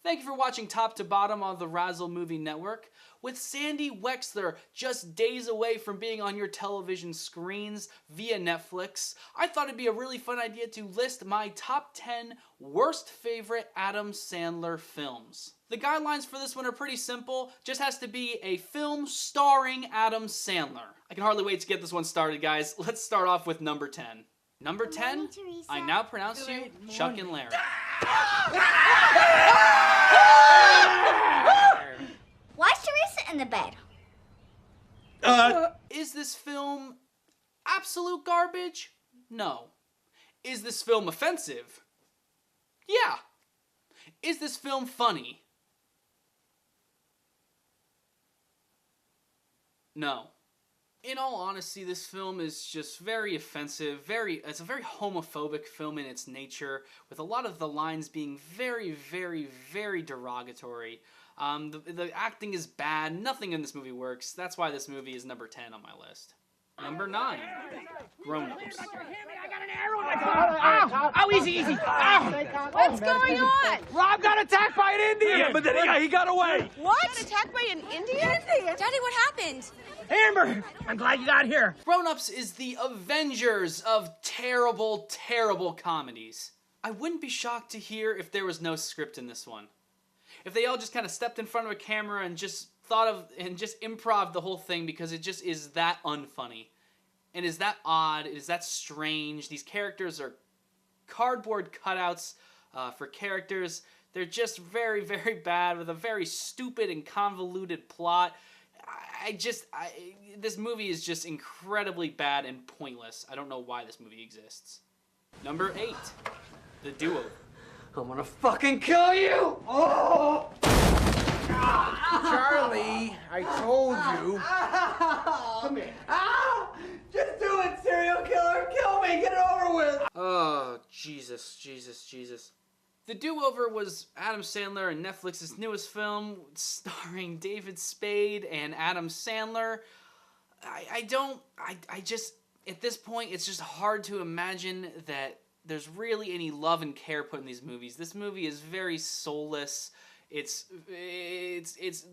Thank you for watching Top to Bottom on the RAZZLE Movie Network. With Sandy Wexler just days away from being on your television screens via Netflix, I thought it'd be a really fun idea to list my top 10 worst favorite Adam Sandler films. The guidelines for this one are pretty simple, just has to be a film starring Adam Sandler. I can hardly wait to get this one started, guys. Let's start off with number 10. Number 10, I now pronounce you Chuck and Larry. Why is Teresa in the bed? Is this film absolute garbage? No. Is this film offensive? Yeah. Is this film funny? No. In all honesty, this film is just very offensive, it's a very homophobic film in its nature, with a lot of the lines being very, very, very derogatory. The acting is bad, nothing in this movie works, that's why this movie is number 10 on my list. Number 9, Grownups. I got an arrow in my Oh, easy. What's going on? Rob got attacked by an Indian. Yeah, but then he got away. What? Got attacked by an Indian? Daddy, what happened? Amber, I'm glad you got here. Grownups is the Avengers of terrible, terrible comedies. I wouldn't be shocked to hear if there was no script in this one. If they all just kind of stepped in front of a camera and just just improv the whole thing, because it just is that unfunny. And is that odd, it is that strange. These characters are cardboard cutouts for characters. They're just very, very bad with a very stupid and convoluted plot. This movie is just incredibly bad and pointless. I don't know why this movie exists. Number 8, The Do-Over. I'm gonna fucking kill you! Oh! Charlie, I told you. Come here. Just do it, serial killer. Kill me. Get it over with. Oh, Jesus. The Do-Over was Adam Sandler and Netflix's newest film, starring David Spade and Adam Sandler. I just, at this point, it's just hard to imagine that there's really any love and care put in these movies. This movie is very soulless. It's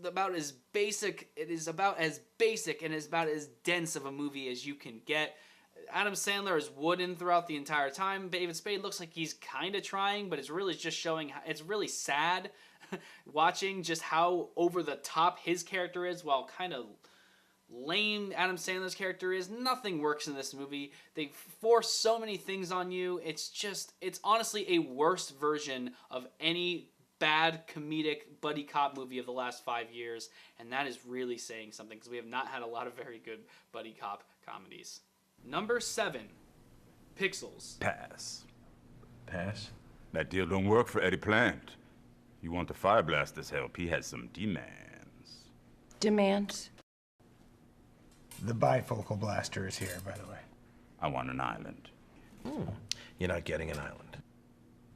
about as basic, it is about as basic and is about as dense of a movie as you can get. Adam Sandler is wooden throughout the entire time. David Spade looks like he's kind of trying, but it's really just showing, it's really sad watching just how over the top his character is, while kind of lame Adam Sandler's character is. Nothing works in this movie. They force so many things on you. It's honestly a worse version of any bad comedic buddy cop movie of the last 5 years, and that is really saying something, because we have not had a lot of very good buddy cop comedies. Number 7, Pixels. Pass. Pass? That deal don't work for Eddie Plant. You want the Fire Blaster's help, he has some demands. Demands? The bifocal blaster is here, by the way. I want an island. You're not getting an island.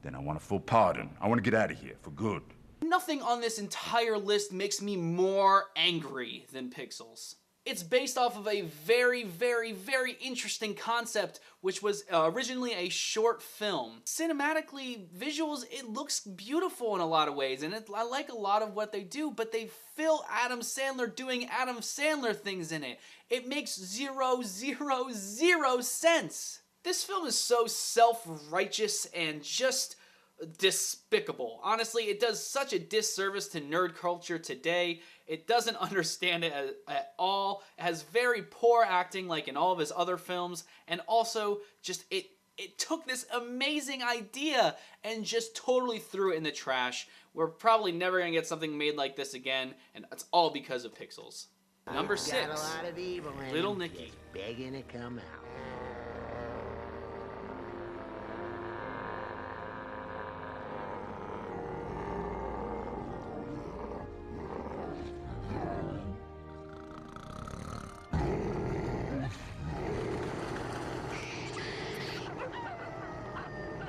Then I want a full pardon. I want to get out of here for good. Nothing on this entire list makes me more angry than Pixels. It's based off of a very, very, very interesting concept, which was originally a short film. Cinematically, visuals, it looks beautiful in a lot of ways, and I like a lot of what they do, but they fill Adam Sandler doing Adam Sandler things in it. It makes zero sense. This film is so self-righteous and just despicable. Honestly, it does such a disservice to nerd culture today. It doesn't understand it at all. It has very poor acting like in all of his other films, and also just it took this amazing idea and just totally threw it in the trash. We're probably never gonna get something made like this again, and it's all because of Pixels. Number 6, Little Nicky. Begging to come out.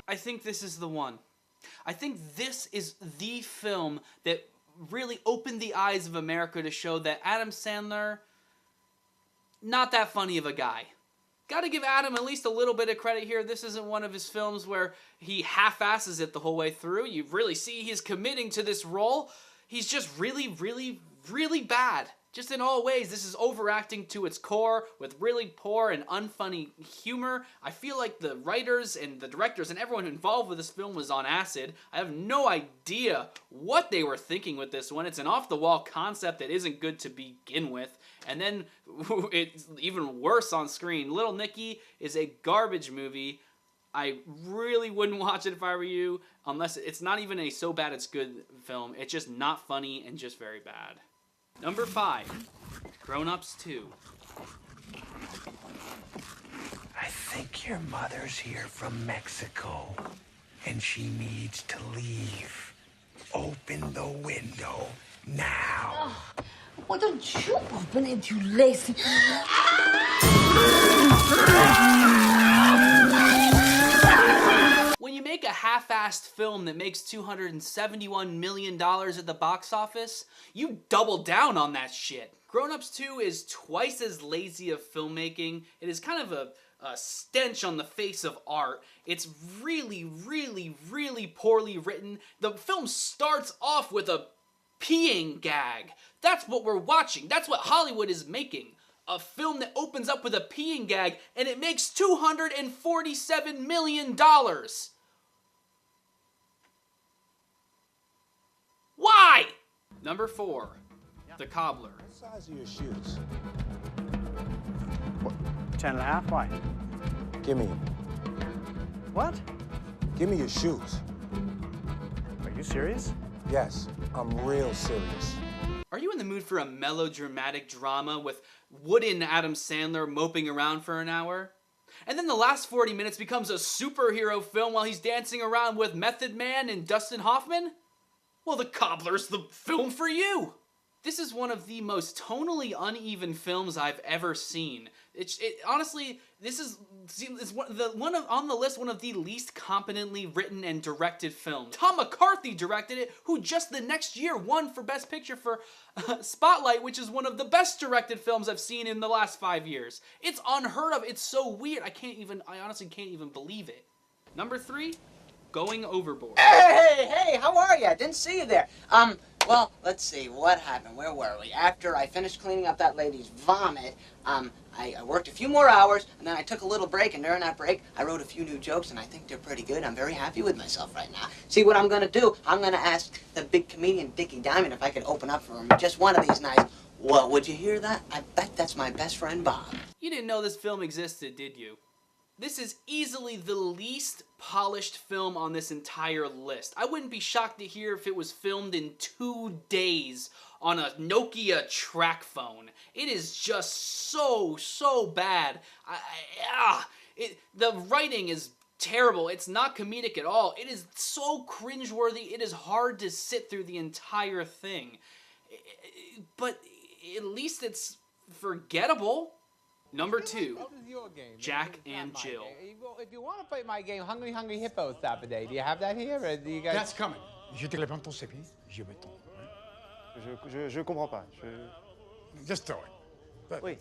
I think this is the one. I think this is the film that really opened the eyes of America to show that Adam Sandler, not that funny of a guy. Gotta give Adam at least a little bit of credit here. This isn't one of his films where he half-asses it the whole way through. You really see he's committing to this role. He's just really, really, really bad. Just in all ways, this is overacting to its core with really poor and unfunny humor. I feel like the writers and the directors and everyone involved with this film was on acid. I have no idea what they were thinking with this one. It's an off-the-wall concept that isn't good to begin with. And then it's even worse on screen. Little Nicky is a garbage movie. I really wouldn't watch it if I were you, unless it's not even a so bad it's good film. It's just not funny and just very bad. Number 5, Grownups 2. I think your mother's here from Mexico, and she needs to leave. Open the window now. Why don't you open it, you lazy... When you make a half-assed film that makes $271 million at the box office, you double down on that shit. Grownups 2 is twice as lazy of filmmaking. It is kind of a stench on the face of art. It's really, really, really poorly written. The film starts off with a peeing gag. That's what we're watching. That's what Hollywood is making. A film that opens up with a peeing gag, and it makes $247 million. Why? Number 4, The Cobbler. What size are your shoes? 10.5, why? Give me. What? Give me your shoes. Are you serious? Yes, I'm real serious. Are you in the mood for a melodramatic drama with wooden Adam Sandler moping around for an hour? And then the last 40 minutes becomes a superhero film while he's dancing around with Method Man and Dustin Hoffman? Well, The Cobbler's the film for you! This is one of the most tonally uneven films I've ever seen. Honestly, this is on the list one of the least competently written and directed films. Tom McCarthy directed it, who just the next year won for Best Picture for Spotlight, which is one of the best directed films I've seen in the last 5 years. It's unheard of. It's so weird. I honestly can't even believe it. Number 3, Going Overboard. Hey, how are you? I didn't see you there. Well, let's see, what happened? Where were we? After I finished cleaning up that lady's vomit, I worked a few more hours, and then I took a little break, and during that break, I wrote a few new jokes, and I think they're pretty good. I'm very happy with myself right now. See, what I'm gonna do, I'm gonna ask the big comedian, Dickie Diamond, if I could open up for him just one of these nights. Well, would you hear that? I bet that's my best friend, Bob. You didn't know this film existed, did you? This is easily the least polished film on this entire list. I wouldn't be shocked to hear if it was filmed in 2 days on a Nokia track phone. It is just so bad. The writing is terrible. It's not comedic at all. It is so cringeworthy. It is hard to sit through the entire thing. But at least it's forgettable. Number 2, Jack and Jill. If you want to play my game, Hungry Hungry Hippo Saturday, do you have that here? Or do you guys... That's coming. Je te réponds ton CP, je me tombe. Je comprends pas. Just throw it. But, Oui.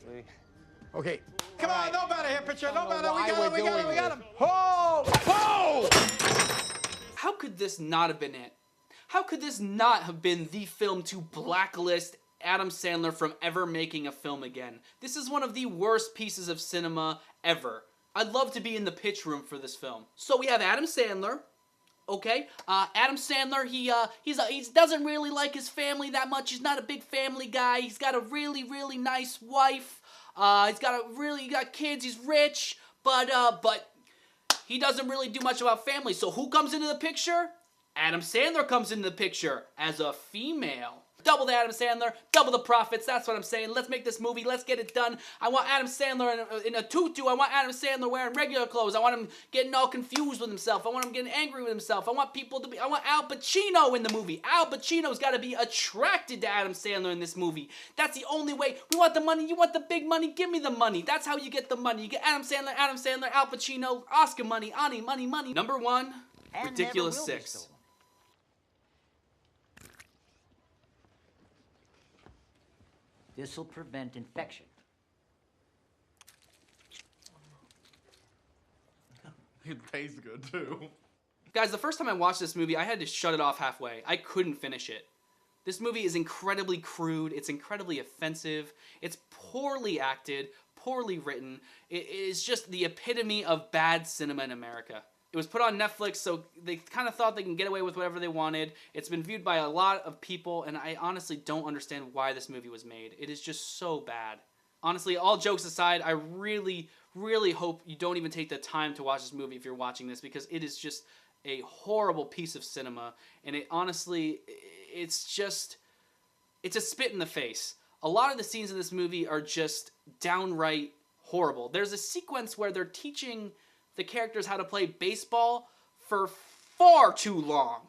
okay. Come on, no better here, pitcher. No better. We got him. Oh! How could this not have been it? How could this not have been the film to blacklist Adam Sandler from ever making a film again? This is one of the worst pieces of cinema ever. I'd love to be in the pitch room for this film. So we have Adam Sandler. Okay, Adam Sandler, he doesn't really like his family that much. He's not a big family guy. He's got a really nice wife. He's got kids. He's rich, but he doesn't really do much about family. So who comes into the picture? Adam Sandler comes into the picture as a female. Double the Adam Sandler, double the profits, that's what I'm saying. Let's make this movie, let's get it done. I want Adam Sandler in a tutu. I want Adam Sandler wearing regular clothes. I want him getting all confused with himself. I want him getting angry with himself. I want Al Pacino in the movie. Al Pacino's got to be attracted to Adam Sandler in this movie. That's the only way. We want the money, you want the big money, give me the money. That's how you get the money. You get Adam Sandler, Al Pacino, Oscar money, money. Number 1, Ridiculous 6. This will prevent infection. It tastes good too. Guys, the first time I watched this movie, I had to shut it off halfway. I couldn't finish it. This movie is incredibly crude. It's incredibly offensive. It's poorly acted, poorly written. It is just the epitome of bad cinema in America. It was put on Netflix, so they kind of thought they can get away with whatever they wanted. It's been viewed by a lot of people, and I honestly don't understand why this movie was made. It is just so bad. Honestly, all jokes aside, I really, really hope you don't even take the time to watch this movie if you're watching this, because it is just a horrible piece of cinema, and it honestly, it's a spit in the face. A lot of the scenes in this movie are just downright horrible. There's a sequence where they're teaching the characters how to play baseball for far too long.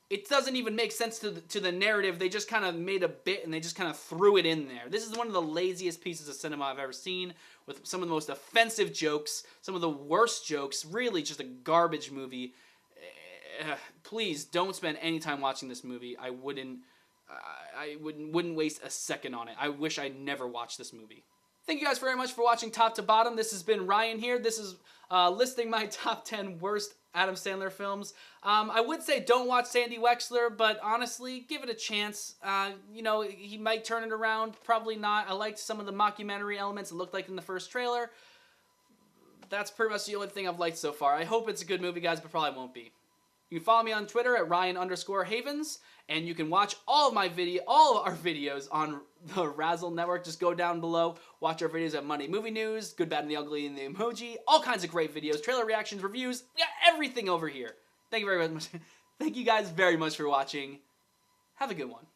It doesn't even make sense to the narrative. They just kind of made a bit and they just kind of threw it in there. This is one of the laziest pieces of cinema I've ever seen, with some of the most offensive jokes, some of the worst jokes, really just a garbage movie. Please don't spend any time watching this movie. I wouldn't waste a second on it. I wish I never watched this movie. Thank you guys very much for watching Top to Bottom. This has been Ryan here. This is listing my top 10 worst Adam Sandler films. I would say don't watch Sandy Wexler, but honestly, give it a chance. You know, he might turn it around. Probably not. I liked some of the mockumentary elements it looked like in the first trailer. That's pretty much the only thing I've liked so far. I hope it's a good movie, guys, but probably won't be. You can follow me on Twitter at Ryan_Havens, and you can watch all of our videos on the Razzle Network. Just go down below, watch our videos at Monday Movie News, Good, Bad, and the Ugly, and the Emoji. All kinds of great videos, trailer reactions, reviews. We got everything over here. Thank you very much. Thank you guys very much for watching. Have a good one.